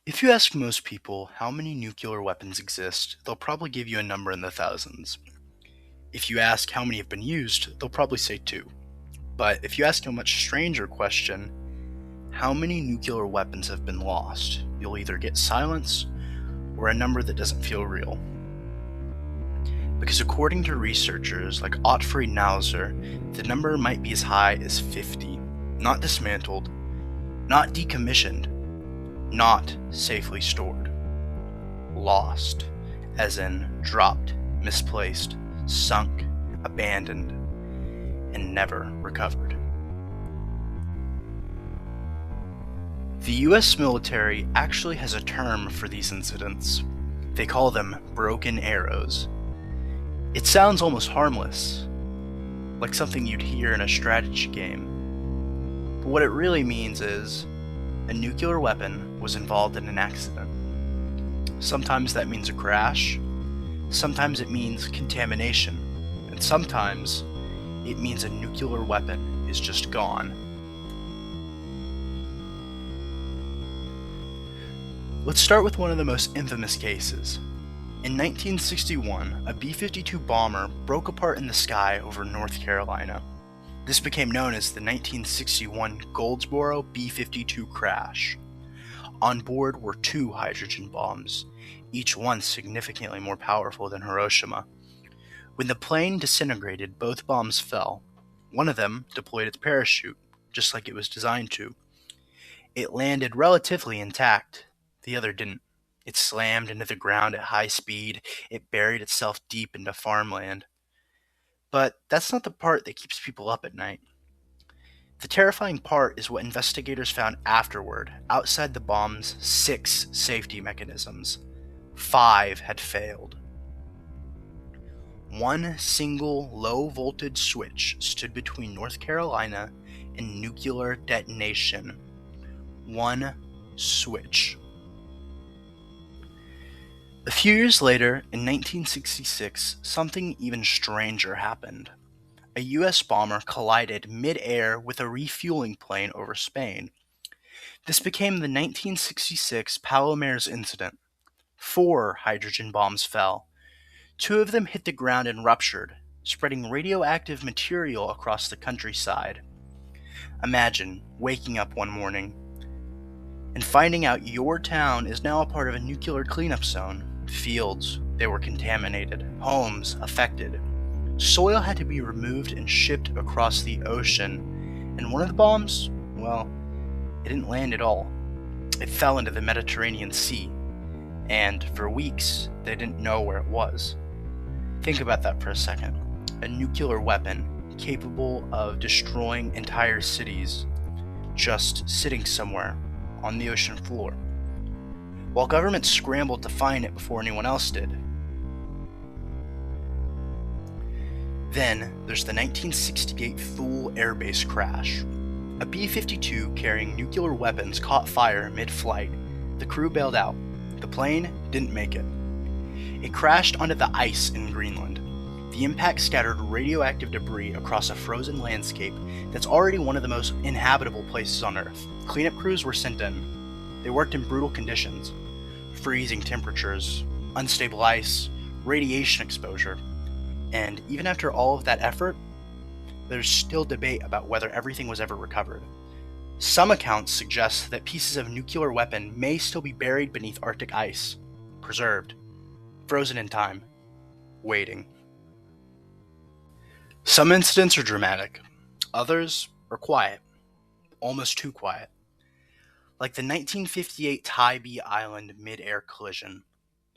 If you ask most people how many nuclear weapons exist, they'll probably give you a number in the thousands. If you ask how many have been used, they'll probably say two. But if you ask a much stranger question, how many nuclear weapons have been lost, you'll either get silence or a number that doesn't feel real. Because according to researchers like Ottfried Nauser, the number might be as high as 50, not dismantled, not decommissioned, not safely stored. Lost, as in dropped, misplaced, sunk, abandoned, and never recovered. The US military actually has a term for these incidents. They call them broken arrows. It sounds almost harmless, like something you'd hear in a strategy game. But what it really means is a nuclear weapon was involved in an accident. Sometimes that means a crash, sometimes it means contamination, and sometimes it means a nuclear weapon is just gone. Let's start with one of the most infamous cases. In 1961, a B-52 bomber broke apart in the sky over North Carolina. This became known as the 1961 Goldsboro B-52 crash. On board were two hydrogen bombs, each one significantly more powerful than Hiroshima. When the plane disintegrated, both bombs fell. One of them deployed its parachute, just like it was designed to. It landed relatively intact. The other didn't. It slammed into the ground at high speed. It buried itself deep into farmland. But that's not the part that keeps people up at night. The terrifying part is what investigators found afterward, outside the bomb's 6 safety mechanisms. 5 had failed. One single low-voltage switch stood between North Carolina and nuclear detonation. One switch. A few years later, in 1966, something even stranger happened. A US bomber collided mid-air with a refueling plane over Spain. This became the 1966 Palomares incident. 4 hydrogen bombs fell. 2 of them hit the ground and ruptured, spreading radioactive material across the countryside. Imagine waking up one morning and finding out your town is now a part of a nuclear cleanup zone. Fields, they were contaminated. Homes, affected. Soil had to be removed and shipped across the ocean. And one of the bombs, well, it didn't land at all. It fell into the Mediterranean Sea. And for weeks, they didn't know where it was. Think about that for a second. A nuclear weapon capable of destroying entire cities, just sitting somewhere on the ocean floor, while governments scrambled to find it before anyone else did. Then there's the 1968 Thule Air Base crash. A B-52 carrying nuclear weapons caught fire mid-flight. The crew bailed out. The plane didn't make it. It crashed onto the ice in Greenland. The impact scattered radioactive debris across a frozen landscape that's already one of the most inhabitable places on Earth. Cleanup crews were sent in. They worked in brutal conditions, freezing temperatures, unstable ice, radiation exposure, and even after all of that effort, there's still debate about whether everything was ever recovered. Some accounts suggest that pieces of nuclear weapon may still be buried beneath Arctic ice, preserved, frozen in time, waiting. Some incidents are dramatic, others are quiet, almost too quiet. Like the 1958 Tybee Island mid-air collision.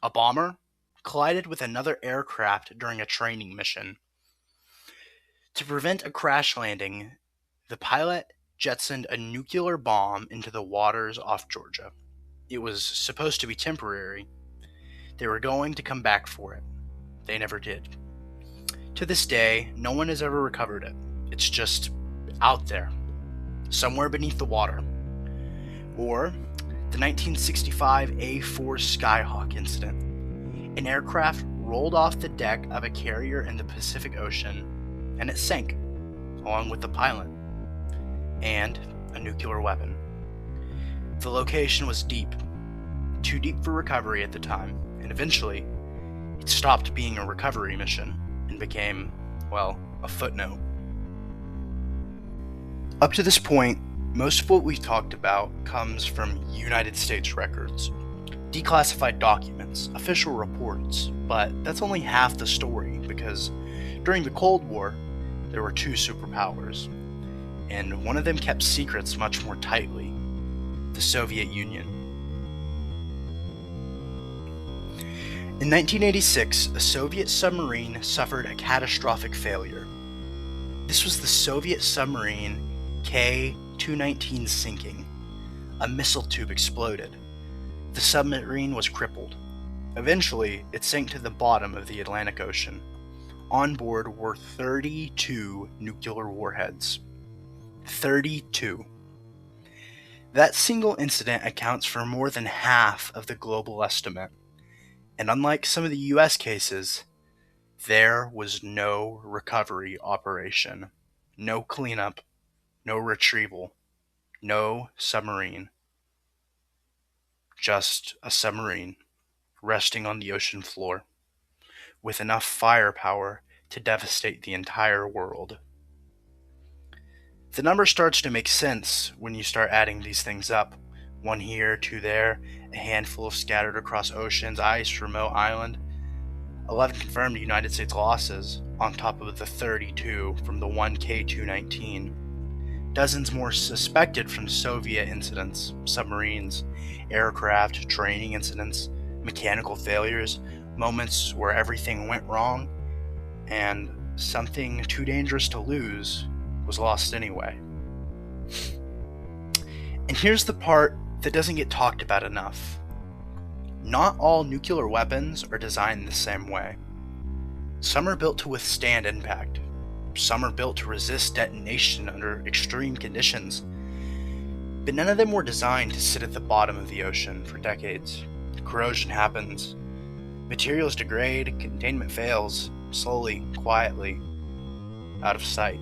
A bomber collided with another aircraft during a training mission. To prevent a crash landing, the pilot jettisoned a nuclear bomb into the waters off Georgia. It was supposed to be temporary. They were going to come back for it. They never did. To this day, no one has ever recovered it. It's just out there, somewhere beneath the water. Or the 1965 A-4 Skyhawk incident. An aircraft rolled off the deck of a carrier in the Pacific Ocean, and it sank, along with the pilot, and a nuclear weapon. The location was deep, too deep for recovery at the time, and eventually it stopped being a recovery mission and became, well, a footnote. Up to this point, most of what we've talked about comes from United States records, declassified documents, official reports, but that's only half the story because during the Cold War, there were two superpowers, and one of them kept secrets much more tightly: the Soviet Union. In 1986, a Soviet submarine suffered a catastrophic failure. This was the Soviet submarine K-219 sinking. A missile tube exploded. The submarine was crippled. Eventually, it sank to the bottom of the Atlantic Ocean. On board were 32 nuclear warheads. 32. That single incident accounts for more than half of the global estimate. And unlike some of the US cases, there was no recovery operation, no cleanup, no retrieval, no submarine. Just a submarine resting on the ocean floor with enough firepower to devastate the entire world. The number starts to make sense when you start adding these things up. One here, two there, a handful scattered across oceans, ice, remote island. 11 confirmed United States losses on top of the 32 from the 1K219. Dozens more suspected from Soviet incidents, submarines, aircraft, training incidents, mechanical failures, moments where everything went wrong, and something too dangerous to lose was lost anyway. And here's the part that doesn't get talked about enough. Not all nuclear weapons are designed the same way. Some are built to withstand impact. Some are built to resist detonation under extreme conditions. But none of them were designed to sit at the bottom of the ocean for decades. Corrosion happens. Materials degrade, containment fails, slowly, quietly, out of sight.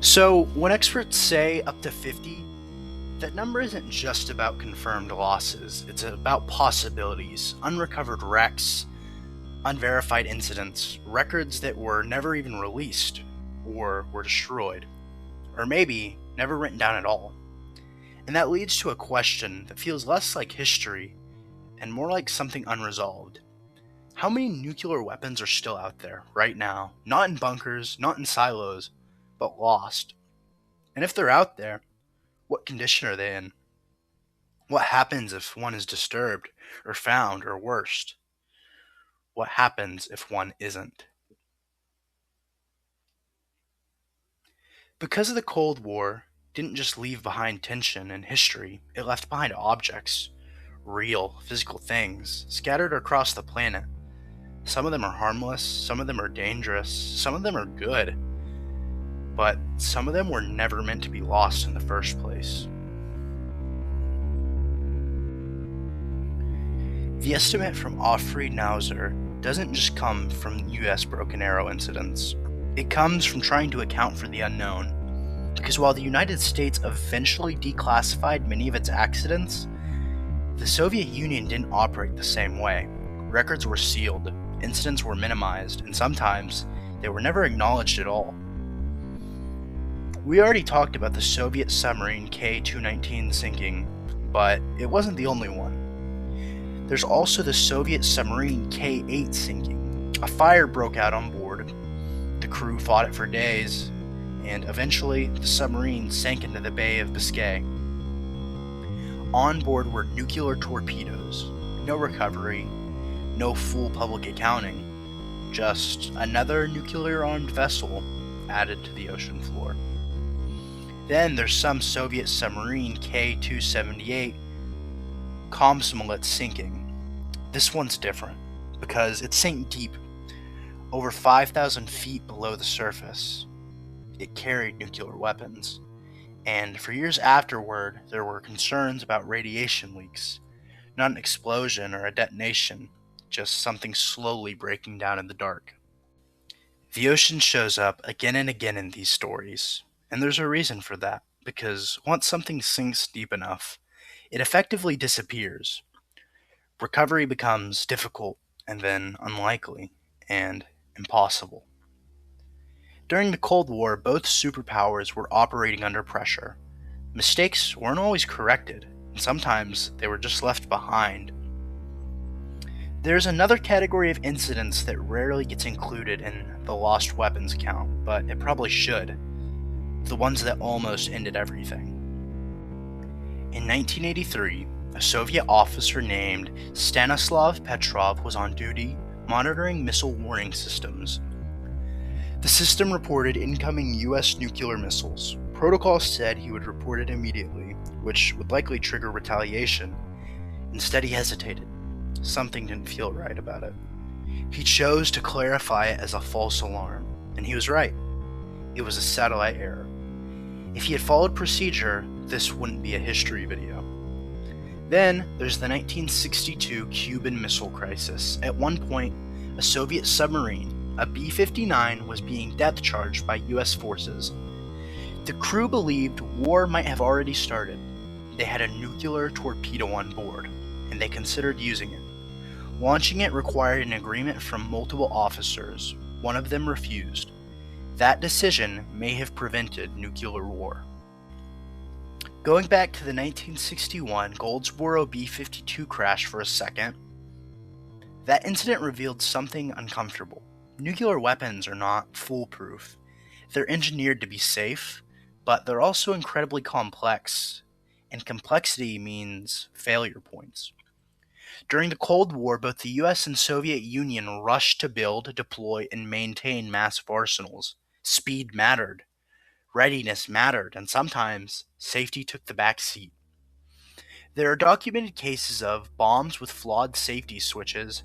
So, when experts say up to 50, that number isn't just about confirmed losses, it's about possibilities, unrecovered wrecks, unverified incidents, records that were never even released, or were destroyed, or maybe never written down at all. And that leads to a question that feels less like history and more like something unresolved. How many nuclear weapons are still out there, right now? Not in bunkers, not in silos, but lost. And if they're out there, what condition are they in? What happens if one is disturbed, or found, or worse? What happens if one isn't? Because the Cold War didn't just leave behind tension and history, it left behind objects, real, physical things, scattered across the planet. Some of them are harmless, some of them are dangerous, some of them are good, but some of them were never meant to be lost in the first place. The estimate from Offrey Nauser doesn't just come from US Broken Arrow incidents. It comes from trying to account for the unknown. Because while the United States eventually declassified many of its accidents, the Soviet Union didn't operate the same way. Records were sealed, incidents were minimized, and sometimes they were never acknowledged at all. We already talked about the Soviet submarine K-219 sinking, but it wasn't the only one. There's also the Soviet submarine K-8 sinking. A fire broke out on board. The crew fought it for days, and eventually the submarine sank into the Bay of Biscay. On board were nuclear torpedoes, no recovery, no full public accounting, just another nuclear-armed vessel added to the ocean floor. Then there's some Soviet submarine K-278 Komsomolets sinking. This one's different because it sank deep, over 5,000 feet below the surface. It carried nuclear weapons, and for years afterward, there were concerns about radiation leaks. Not an explosion or a detonation, just something slowly breaking down in the dark. The ocean shows up again and again in these stories, and there's a reason for that. because once something sinks deep enough, it effectively disappears. Recovery becomes difficult and then unlikely and impossible. During the Cold War, both superpowers were operating under pressure. Mistakes weren't always corrected, and sometimes they were just left behind. There's another category of incidents that rarely gets included in the lost weapons count, but it probably should. The ones that almost ended everything. In 1983, a Soviet officer named Stanislav Petrov was on duty monitoring missile warning systems. The system reported incoming US nuclear missiles. Protocol said he would report it immediately, which would likely trigger retaliation. Instead, he hesitated. Something didn't feel right about it. He chose to clarify it as a false alarm, and he was right. It was a satellite error. If he had followed procedure, this wouldn't be a history video. Then, there's the 1962 Cuban Missile Crisis. At one point, a Soviet submarine, a B-59, was being depth-charged by US forces. The crew believed war might have already started. They had a nuclear torpedo on board, and they considered using it. Launching it required an agreement from multiple officers. One of them refused. That decision may have prevented nuclear war. Going back to the 1961 Goldsboro B-52 crash for a second, that incident revealed something uncomfortable. Nuclear weapons are not foolproof. They're engineered to be safe, but they're also incredibly complex, and complexity means failure points. During the Cold War, both the US and Soviet Union rushed to build, deploy, and maintain massive arsenals. Speed mattered, readiness mattered, and sometimes safety took the back seat. There are documented cases of bombs with flawed safety switches,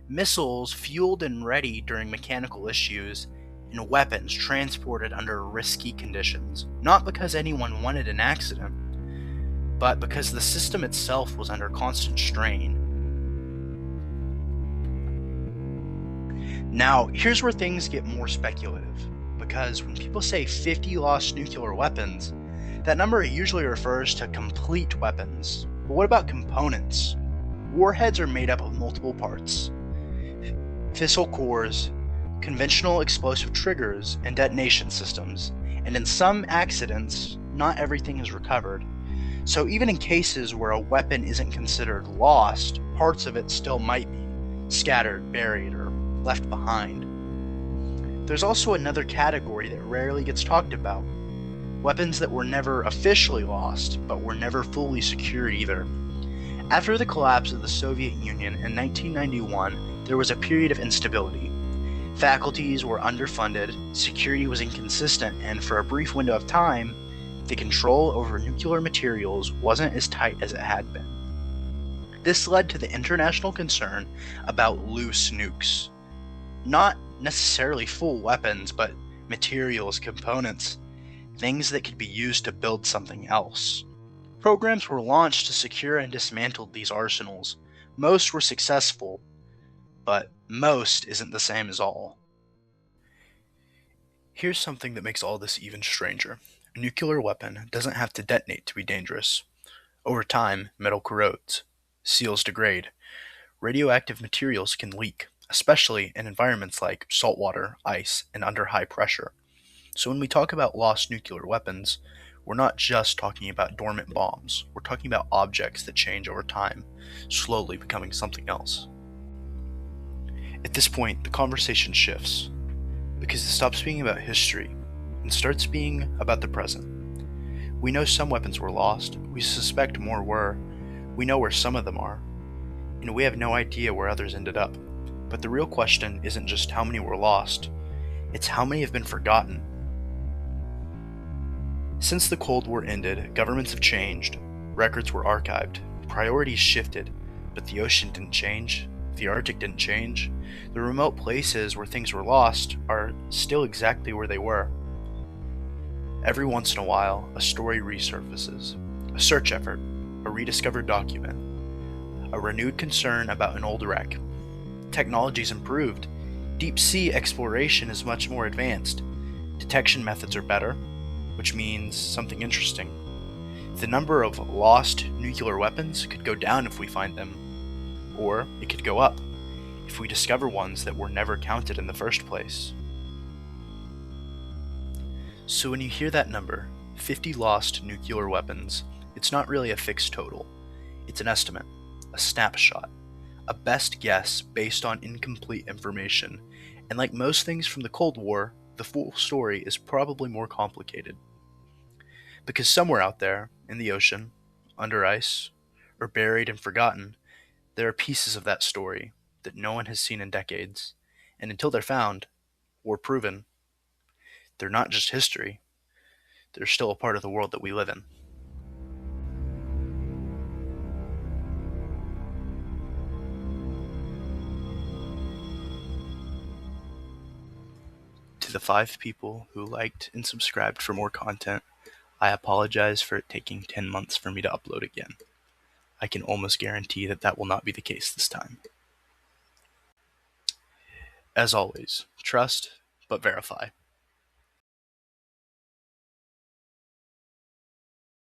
missiles fueled and ready during mechanical issues, and weapons transported under risky conditions, not because anyone wanted an accident, but because the system itself was under constant strain. Now, here's where things get more speculative, because when people say 50 lost nuclear weapons, that number usually refers to complete weapons. But what about components? Warheads are made up of multiple parts: fissile cores, conventional explosive triggers, and detonation systems. And in some accidents, not everything is recovered. So even in cases where a weapon isn't considered lost, parts of it still might be scattered, buried, or left behind. There's also another category that rarely gets talked about: weapons that were never officially lost, but were never fully secured either. After the collapse of the Soviet Union in 1991, there was a period of instability. Faculties were underfunded, security was inconsistent, and for a brief window of time, the control over nuclear materials wasn't as tight as it had been. This led to the international concern about loose nukes. Not necessarily full weapons, but materials, components, things that could be used to build something else. Programs were launched to secure and dismantle these arsenals. Most were successful, but most isn't the same as all. Here's something that makes all this even stranger. A nuclear weapon doesn't have to detonate to be dangerous. Over time, metal corrodes, seals degrade, radioactive materials can leak, especially in environments like saltwater, ice, and under high pressure. So when we talk about lost nuclear weapons, we're not just talking about dormant bombs. We're talking about objects that change over time, slowly becoming something else. At this point, the conversation shifts, because it stops being about history and starts being about the present. We know some weapons were lost, we suspect more were, we know where some of them are, and we have no idea where others ended up. But the real question isn't just how many were lost, it's how many have been forgotten. Since the Cold War ended, governments have changed, records were archived, priorities shifted, but the ocean didn't change, the Arctic didn't change, the remote places where things were lost are still exactly where they were. Every once in a while, a story resurfaces, a search effort, a rediscovered document, a renewed concern about an old wreck. Technology's improved, deep sea exploration is much more advanced, detection methods are better, which means something interesting. The number of lost nuclear weapons could go down if we find them, or it could go up if we discover ones that were never counted in the first place. So when you hear that number, 50 lost nuclear weapons, it's not really a fixed total. It's an estimate, a snapshot, a best guess based on incomplete information, and like most things from the Cold War, the full story is probably more complicated. Because somewhere out there, in the ocean, under ice, or buried and forgotten, there are pieces of that story that no one has seen in decades, and until they're found, or proven, they're not just history, they're still a part of the world that we live in. To the 5 people who liked and subscribed for more content, I apologize for it taking 10 months for me to upload again. I can almost guarantee that that will not be the case this time. As always, trust, but verify.